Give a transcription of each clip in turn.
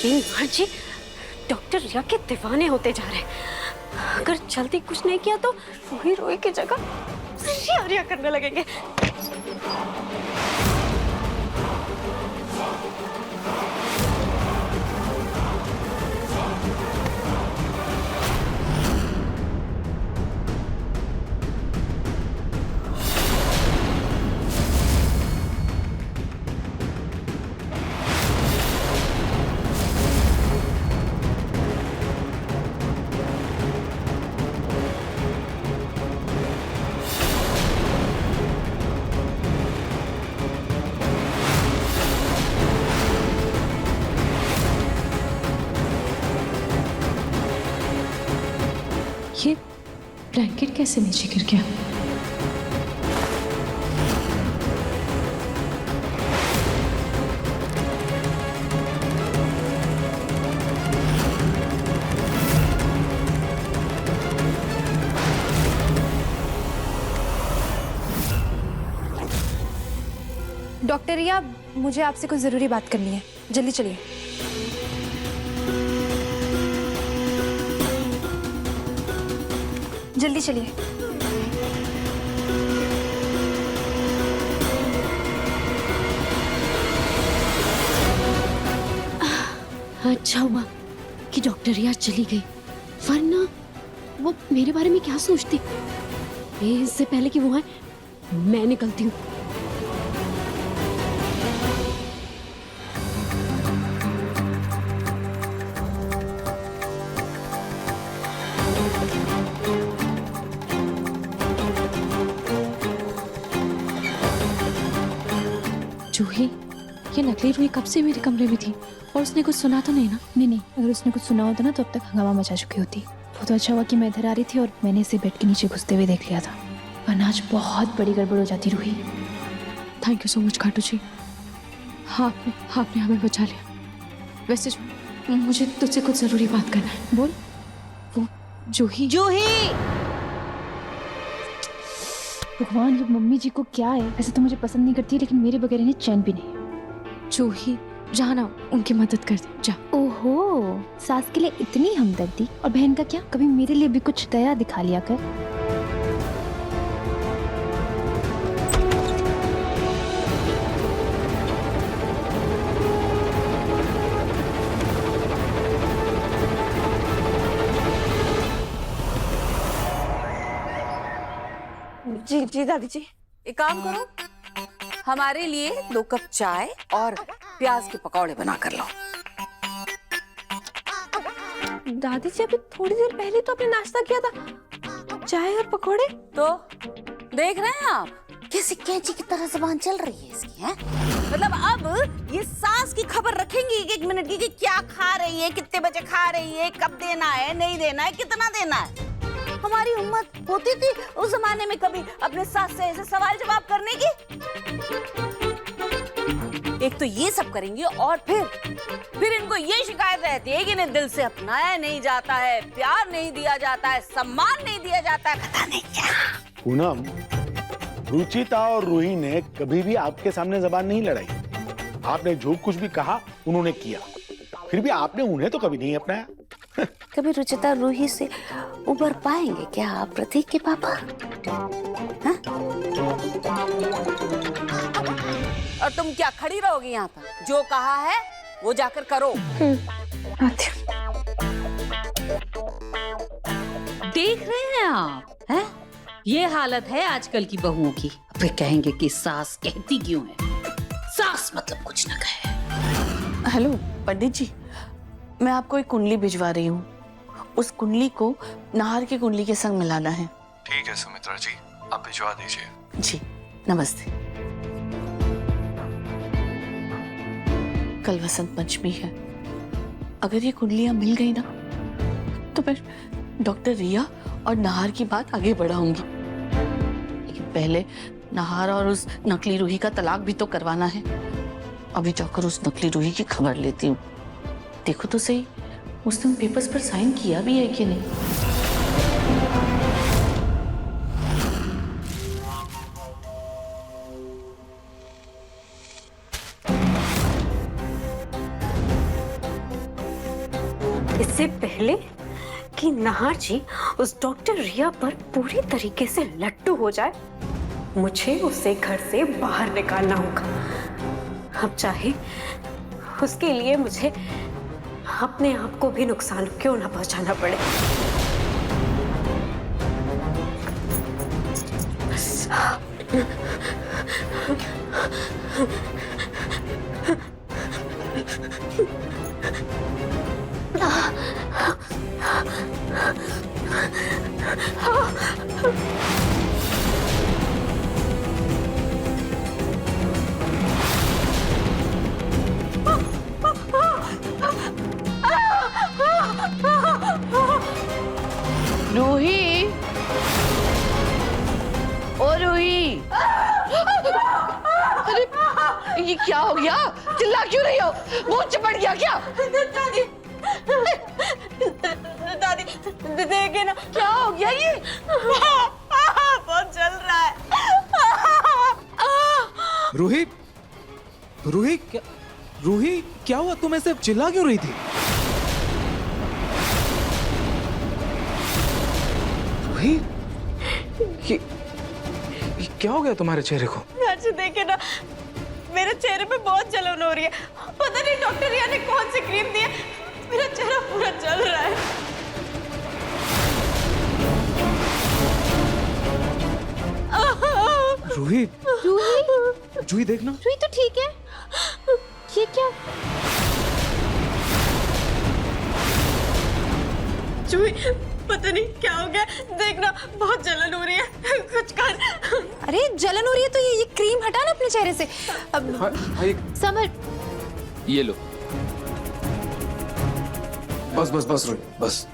दिन भर जी डॉक्टर रिया के दीवाने होते जा रहे हैं। अगर जल्दी कुछ नहीं किया तो रोई रोई की जगह रिया रिया करने लगेंगे। ये ब्लैंकेट कैसे नीचे गिर गया? डॉक्टर रिया, मुझे आपसे कुछ जरूरी बात करनी है, जल्दी चलिए। जल्दी चलिए। अच्छा हुआ कि डॉक्टर रिया चली गई, वरना वो मेरे बारे में क्या सोचती। इससे पहले कि वो आए मैं निकलती हूँ। जूही, ये नकली रूही कब से मेरे कमरे में थी और उसने कुछ सुना तो नहीं ना? नहीं, अगर उसने कुछ सुना होता ना तो अब तक हंगामा मचा चुकी होती। वो तो अच्छा हुआ कि मैं इधर आ रही थी और मैंने इसे बेड के नीचे घुसते हुए देख लिया था, वरना आज बहुत बड़ी गड़बड़ हो जाती Ruhi. Thank you so much Khatu ji, आपने हमें बचा लिया। वैसे मुझे तुझसे कुछ जरूरी बात करना है। बोल। वो जूही भगवान, ये मम्मी जी को क्या है? वैसे तो मुझे पसंद नहीं करती, लेकिन मेरे बगैर इन्हें चैन भी नहीं। जूही, जा ना, उनकी मदद कर दे, जा। ओहो, सास के लिए इतनी हमदर्दी, और बहन का क्या? कभी मेरे लिए भी कुछ दया दिखा लिया कर। जी दादी जी, एक काम करो, हमारे लिए 2 कप चाय और प्याज के पकौड़े बना कर लो। दादी जी, अभी थोड़ी देर पहले तो आपने नाश्ता किया था, चाय और पकोड़े। तो देख रहे हैं आप कैसी कैंची की तरह जुबान चल रही है इसकी, हैं? मतलब अब ये सास की खबर रखेंगी 1 मिनट की कि क्या खा रही है, कितने बजे खा रही है, कब देना है, नहीं देना है, कितना देना है। हमारी हिम्मत होती थी उस जमाने में कभी अपने सास से ऐसे सवाल जवाब करने की? एक तो ये सब करेंगी और फिर इनको ये शिकायत रहती है कि इन्हें दिल से अपनाया नहीं जाता है, प्यार नहीं दिया जाता है, सम्मान नहीं दिया जाता है, पता नहीं क्या। पूनम, रुचिता और रूही ने कभी भी आपके सामने जबान नहीं लड़ाई। आपने जो कुछ भी कहा उन्होंने किया, फिर भी आपने उन्हें तो कभी नहीं अपनाया। कभी रुचिता रूही से उबर पाएंगे क्या आप प्रतीक के पापा? हा? और तुम क्या खड़ी रहोगी यहाँ पर? जो कहा है वो जाकर करो। देख रहे हैं आप, हैं? ये हालत है आजकल की बहुओं की। अब वे कहेंगे कि सास कहती क्यों है, सास मतलब कुछ न कहे। हेलो पंडित जी, मैं आपको एक कुंडली भिजवा रही हूँ। उस कुंडली को नाहर की कुंडली के संग मिलाना है। ठीक है सुमित्रा जी, आप भिजवा दीजिए। जी नमस्ते। कल वसंत पंचमी है, अगर ये कुंडलियां मिल गई ना तो मैं डॉक्टर रिया और नाहर की बात आगे बढ़ाऊंगी। लेकिन पहले नाहर और उस नकली रूही का तलाक भी तो करवाना है। अभी जाकर उस नकली रूही की खबर लेती हूँ। देखो तो सही, उसने उन पेपर्स पर साइन किया भी है कि नहीं। बोले कि नाहर जी उस डॉक्टर रिया पर पूरी तरीके से लट्टू हो जाए, मुझे उसे घर से बाहर निकालना होगा। अब चाहे उसके लिए मुझे अपने आप को भी नुकसान क्यों ना पहुंचाना पड़े। रूही, ओ रूही, अरे ये क्या हो गया? चिल्ला क्यों रही हो? मुंह चिपट गया क्या? दादी, दादी देखिए ना, क्या हो गया ये? बहुत जल रहा है। रूही, रूही क्या हुआ? तुम ऐसे चिल्ला क्यों रही थी? रूही, ये क्या हो गया तुम्हारे चेहरे को? अच्छा देखिए ना, मेरे चेहरे पे बहुत जलन हो रही है। पता नहीं डॉक्टर रिया ने कौन सी क्रीम दी है, मेरा चेहरा पूरा जल रहा है। रूही, जूही देखना। रूही तो ठीक है, ये क्या? चूही, पता नहीं क्या हो गया, देखना बहुत जलन हो रही है, कुछ कर। अरे जलन हो रही है तो ये क्रीम हटा ना अपने चेहरे से। अब समर, ये लो। बस बस बस रूही, बस।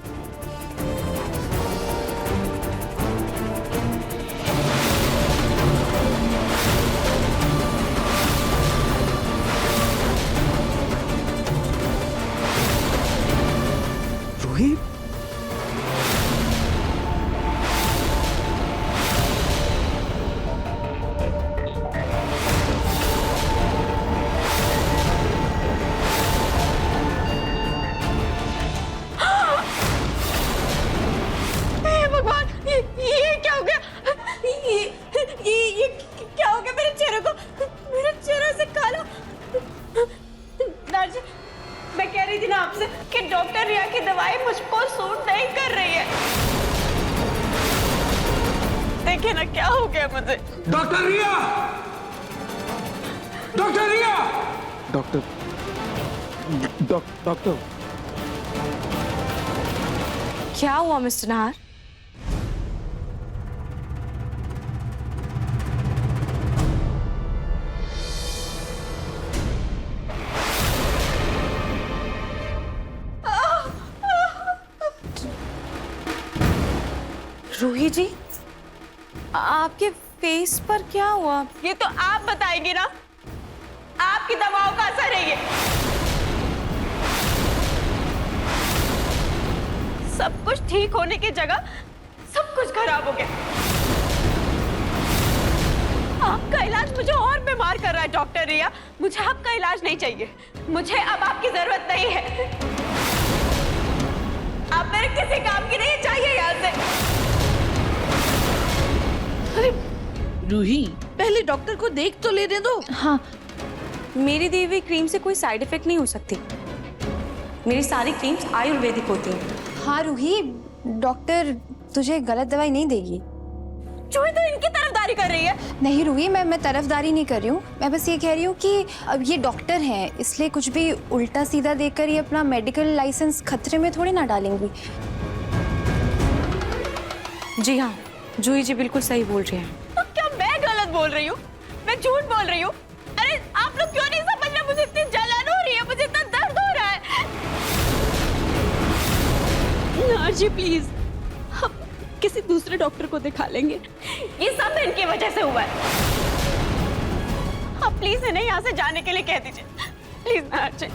रूही, ये क्या हो गया? ये क्या हो गया मेरे चेहरे को? मेरे चेहरे से काला। दादी, मैं कह रही थी ना आपसे कि डॉक्टर रिया की दवाई मुझको सूट नहीं कर रही है। देखिए ना क्या हो गया मुझे। डॉक्टर रिया, डॉक्टर रिया, डॉक्टर, डॉक्टर, क्या हुआ मिस्टर नाहर? रूही जी, आपके फेस पर क्या हुआ? ये तो आप बताएंगे ना, आपकी दवाओं का असर है ये। सब कुछ ठीक होने की जगह सब कुछ खराब हो गया। आपका इलाज मुझे और बीमार कर रहा है डॉक्टर रिया। मुझे आपका इलाज नहीं चाहिए, मुझे अब आपकी जरूरत नहीं है। आप मेरे किसी काम की नहीं चाहिए यहाँ से। अरे रूही, पहले डॉक्टर को देख तो लेने दो। हाँ, मेरी दी हुई क्रीम से कोई साइड इफेक्ट नहीं हो सकती। मेरी सारी क्रीम्स आयुर्वेदिक होती हैं। हाँ रूही, डॉक्टर तुझे गलत दवाई नहीं देगी। चूही तो इनकी तरफदारी कर रही है। नहीं रूही, मैं तरफदारी नहीं कर रही हूँ। मैं बस ये कह रही हूँ कि अब ये डॉक्टर हैं, इसलिए कुछ भी उल्टा सीधा देखकर ये अपना मेडिकल लाइसेंस खतरे में थोड़ी ना डालेंगी। जी हाँ, जूही जी बिल्कुल सही बोल रही हैं। तो क्या मैं गलत बोल रही हूँ? मैं झूठ बोल रही हूँ? अरे आप लोग क्यों नहीं समझ रहे? मुझे इतनी जलन हो रही है, मुझे इतना दर्द हो रहा है। नार जी प्लीज, हम किसी दूसरे डॉक्टर को दिखा लेंगे। ये सब इनकी वजह से हुआ है। आप प्लीज इन्हें यहाँ से जाने के लिए कह दीजिए, प्लीज नार जी।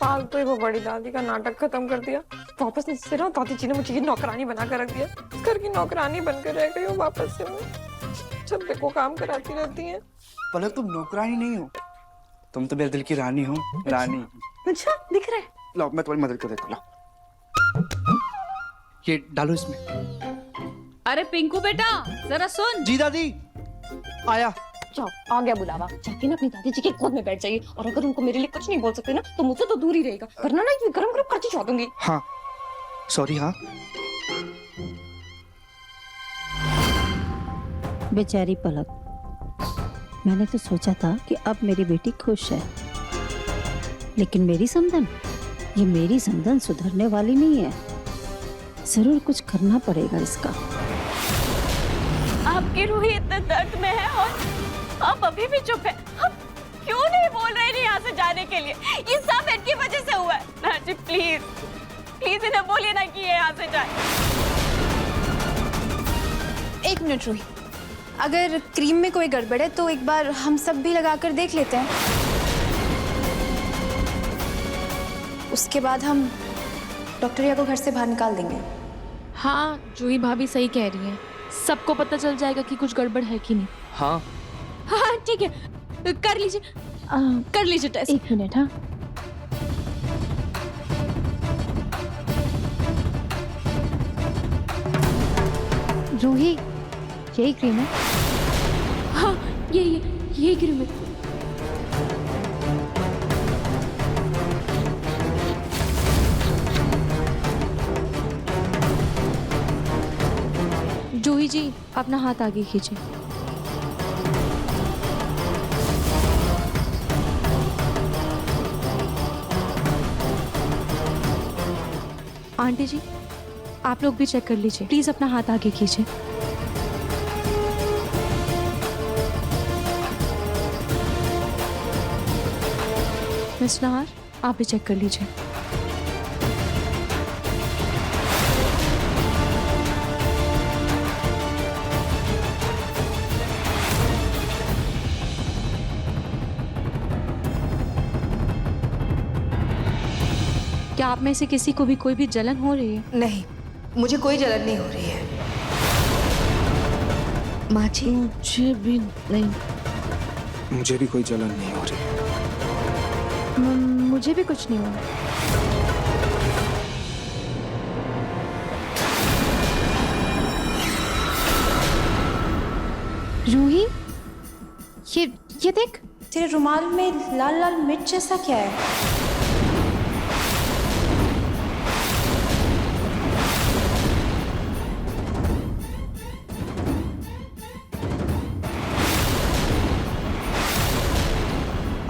फालतू ही वो बड़ी दादी का नाटक खत्म कर दिया। वापस से ना दादी जी ने मुझे ये नौकरानी बना कर रख दिया। इस घर की नौकरानी बनकर रह गई हूँ वापस से मैं। जब देखो काम कराती रहती है। पलक तुम नौकरानी नहीं हो, तुम तो मेरे दिल की रानी हो। रानी। अच्छा दिख रहा है। लो मैं तुम्हारी मदद कर देता हूँ। लो ये डालो इसमें। अरे पिंकू बेटा जरा सुन। जी दादी आया। जाओ आ गया बुलावा, जाके ना अपनी दादी जी के गोद में बैठ जाइए और अगर उनको मेरे लिए कुछ नहीं बोल सकते ना तो मुझसे तो दूर ही रहेगा, वरना ना गरम गरम करती छोड़ दूंगी। हाँ सॉरी। हाँ बेचारी पलक, मैंने तो सोचा था कि अब मेरी बेटी खुश है, लेकिन मेरी समधन सुधरने वाली नहीं है। जरूर कुछ करना पड़ेगा इसका। आपकी रूही इतने दर्द में है और आप अभी भी चुप है। आप क्यों नहीं बोल रहे हैं यहाँ से जाने के लिए? ये सब इनकी वजह से हुआ है। ना जी प्लीज प्लीज इन्हें बोलिए ना कि ये यहाँ से जाए। एक मिनट रूही, अगर क्रीम में कोई गड़बड़ है तो एक बार हम सब भी लगा कर देख लेते हैं। उसके बाद हम डॉक्टर रिया को घर से बाहर निकाल देंगे। हाँ जूही भाभी सही कह रही है, सबको पता चल जाएगा कि कुछ गड़बड़ है कि नहीं। हाँ हाँ ठीक है, कर लीजिए टेस्ट। एक मिनट। हाँ रूही यही क्रीम है? हाँ यही क्रीम है। जूही जी अपना हाथ आगे खींचिए। आंटी जी आप लोग भी चेक कर लीजिए, प्लीज अपना हाथ आगे खींचिए। मिस नहार आप भी चेक कर लीजिए। क्या आप में से किसी को भी कोई भी जलन हो रही है? नहीं, मुझे कोई जलन नहीं हो रही है। माँ जी मुझे भी नहीं। मुझे भी कोई जलन नहीं हो रही। मुझे भी कुछ नहीं हुआ। रूही ये देख, तेरे रुमाल में लाल लाल मिर्च जैसा क्या है?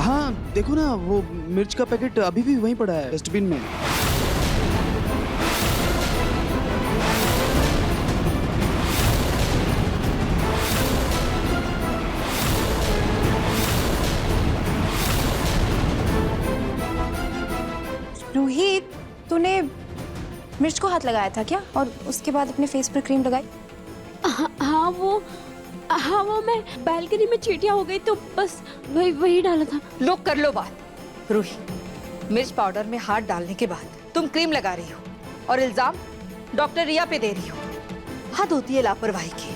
हाँ देखो ना, वो मिर्च का पैकेट अभी भी वहीं पड़ा है डस्टबिन में। रूही तूने मिर्च को हाथ लगाया था क्या और उसके बाद अपने फेस पर क्रीम लगाई? हाँ वो मैं बालकनी में चींटियां हो गई तो बस वही डाला था। लो कर लो बात। रूही, मिर्च पाउडर में हाथ डालने के बाद तुम क्रीम लगा रही हो और इल्जाम डॉक्टर रिया पे दे रही हो। हद होती है लापरवाही की।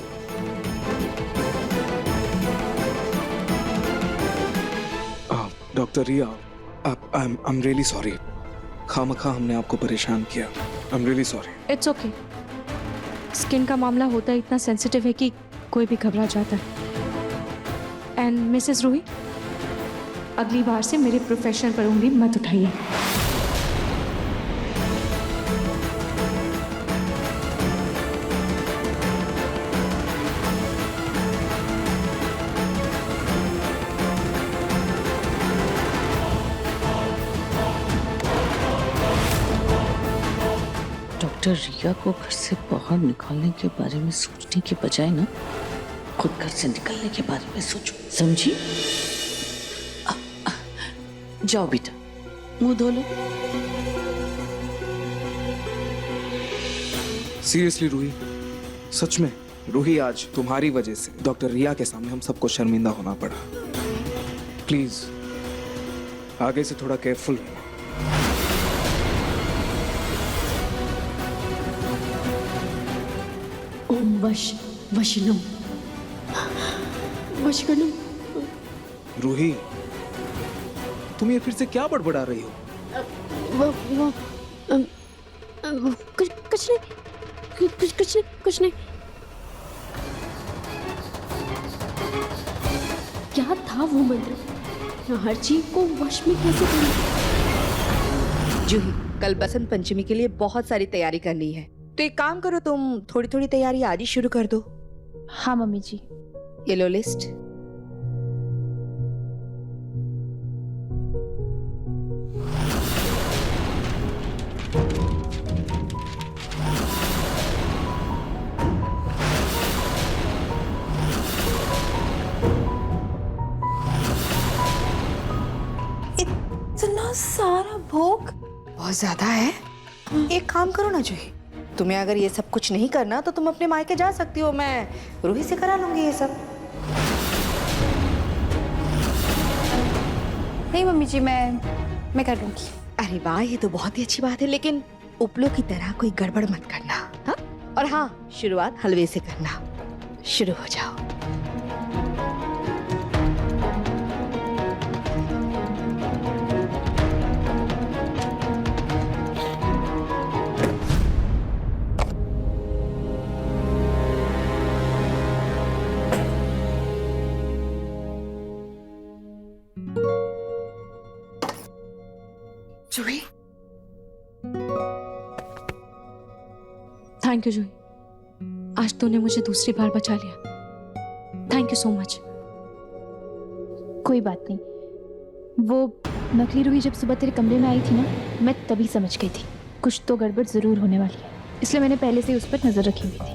Doctor Riya, I am really sorry. खामखा हमने आपको परेशान किया। I am really sorry. It's okay. Skin का मामला होता है इतना सेंसिटिव है कि कोई भी घबरा जाता है। एंड मिसेस रूही, अगली बार से मेरे प्रोफेशन पर उंगली मत उठाइए। डॉक्टर रिया को घर से बाहर निकालने के बारे में सोचने के बजाय ना खुद घर से निकलने के बारे में सोचो, समझी? जाओ बेटा, मुंह धो लो। सीरियसली रूही, सच में रूही, आज तुम्हारी वजह से डॉक्टर रिया के सामने हम सबको शर्मिंदा होना पड़ा। प्लीज आगे से थोड़ा केयरफुल। ओम वशनम वशकनम। रूही, तुम ये फिर से क्या बड़बड़ा रही हो? कुछ नहीं। क्या था वो मंत्र? हर चीज को वश में कैसे करें? जूही, कल बसंत पंचमी के लिए बहुत सारी तैयारी करनी है, तो एक काम करो, तुम थोड़ी थोड़ी तैयारी आज ही शुरू कर दो। हाँ मम्मी जी। ये लो लिस्ट। इतना सारा भोग बहुत ज्यादा है। एक काम करो ना जूही, तुम्हें अगर ये सब कुछ नहीं करना तो तुम अपने मायके जा सकती हो, मैं रूही से करा लूंगी ये सब। नहीं मम्मी जी, मैं कर लूंगी। अरे वाह, ये तो बहुत ही अच्छी बात है, लेकिन उपलों की तरह कोई गड़बड़ मत करना, हाँ? और हाँ, शुरुआत हलवे से करना। शुरू हो जाओ। जूही, थैंक यू जूही, आज तूने मुझे दूसरी बार बचा लिया। Thank you so much. कोई बात नहीं, वो नकली रूही जब सुबह तेरे कमरे में आई थी ना, मैं तभी समझ गई थी कुछ तो गड़बड़ जरूर होने वाली है, इसलिए मैंने पहले से उस पर नजर रखी हुई थी।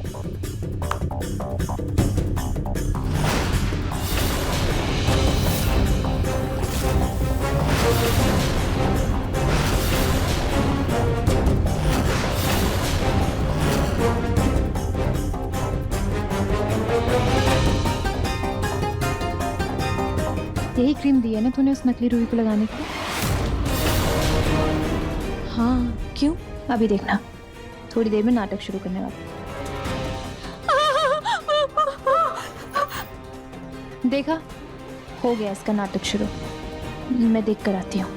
यही क्रीम दी है ना तूने उस नकली रूही को लगाने के लिए? हाँ, क्यों? अभी देखना, थोड़ी देर में नाटक शुरू करने वाला। देखा, हो गया इसका नाटक शुरू। मैं देख कर आती हूँ।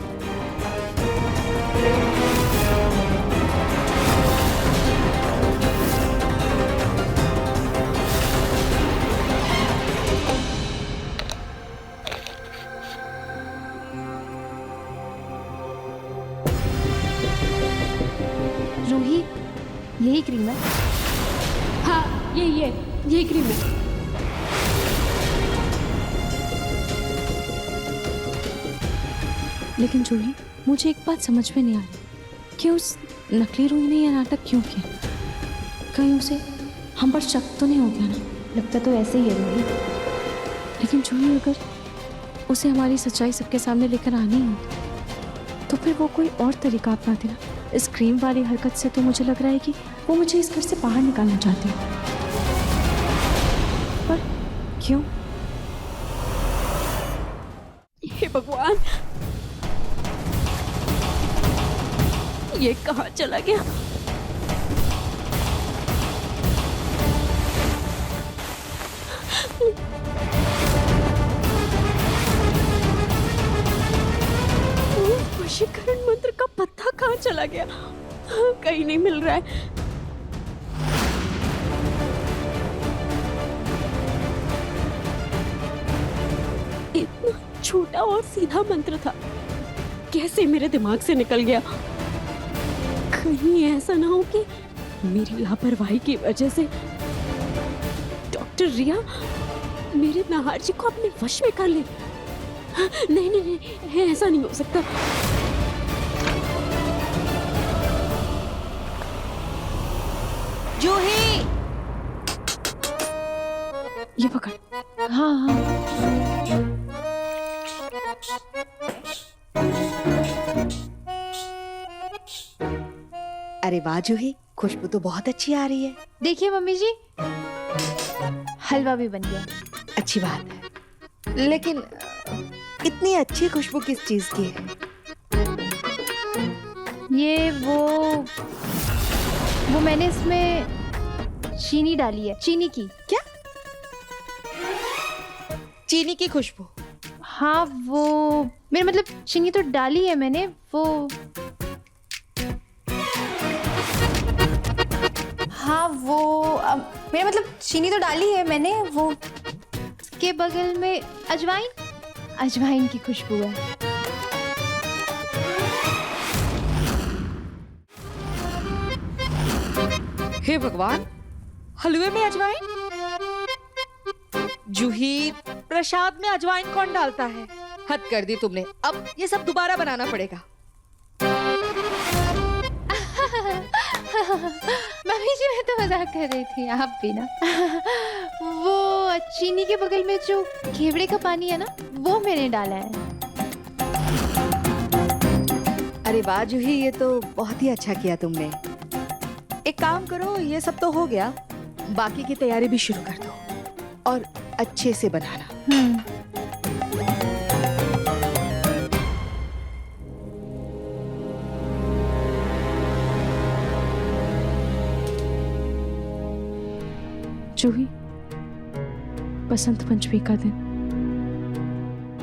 रूही, यही क्रीम है? हाँ, यही क्रीम है। लेकिन जूही, मुझे एक बात समझ में नहीं आ रही कि उस नकली रूही ने यह नाटक क्यों किया? कहीं उसे हम पर शक तो नहीं हो गया ना? लगता तो ऐसे ही है रूही। लेकिन जूही, अगर उसे हमारी सच्चाई सबके सामने लेकर आनी होती तो फिर वो कोई और तरीका अपनाती ना। इस क्रीम वाली हरकत से तो मुझे लग रहा है कि वो मुझे इस घर से बाहर निकालना चाहती है। पर क्यों? हे भगवान, ये कहाँ चला गया? वशीकरण मंत्र का पत्ता कहाँ चला गया? कहीं नहीं मिल रहा है। इतना छोटा और सीधा मंत्र था, कैसे मेरे दिमाग से निकल गया? कहीं ऐसा ना हो कि मेरी लापरवाही की वजह से डॉक्टर रिया मेरे नाहार जी को अपने वश में कर ले। नहीं नहीं नहीं, ऐसा नहीं हो सकता। जूही, ये पकड़। हाँ हाँ। अरे वाह जूही, खुशबू तो बहुत अच्छी आ रही है। देखिए मम्मी जी, हलवा भी बन गया। अच्छी बात है, लेकिन इतनी अच्छी खुशबू किस चीज की है? ये वो मैंने इसमें चीनी डाली है, चीनी की। क्या? चीनी की खुशबू? हाँ वो मेरा मतलब चीनी तो डाली है मैंने, वो हाँ वो मेरा मतलब चीनी तो डाली है मैंने, वो के बगल में अजवाइन की खुशबू है। हे भगवान, हलवे में अजवाइन? जूही, प्रसाद में अजवाइन कौन डालता है? हद कर दी तुमने, अब ये सब दोबारा बनाना पड़ेगा। मम्मी जी मैं तो मजाक कर रही थी, आप भी ना। वो चीनी के बगल में जो घेवड़े का पानी है ना, वो मैंने डाला है। अरे वाह जूही, ये तो बहुत ही अच्छा किया तुमने। एक काम करो, ये सब तो हो गया, बाकी की तैयारी भी शुरू कर दो और अच्छे से बनाना। जूही, बसंत पंचमी का दिन,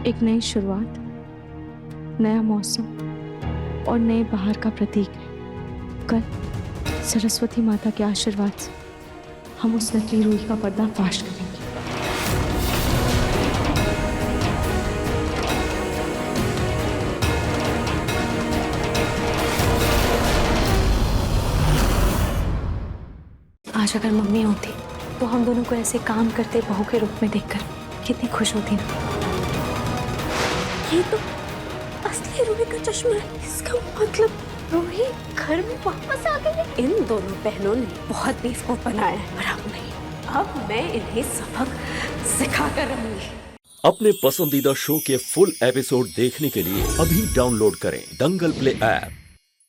एक नई शुरुआत, नया मौसम और नए बहार का प्रतीक है। कल सरस्वती माता के आशीर्वाद से हम उस नकली रूही का पर्दाफाश करेंगे। आज अगर मम्मी होती तो हम दोनों को ऐसे काम करते बहू के रूप में देखकर कितनी खुश होती ना। ये तो असली रूही का चश्मा है, इसका मतलब रूही घर में वापस आ गई है। इन दोनों बहनों ने बहुत बेवकूफ बनाया है, पर अब नहीं, अब मैं इन्हें सबक सिखा कर रहूंगी। अपने पसंदीदा शो के फुल एपिसोड देखने के लिए अभी डाउनलोड करें दंगल प्ले ऐप।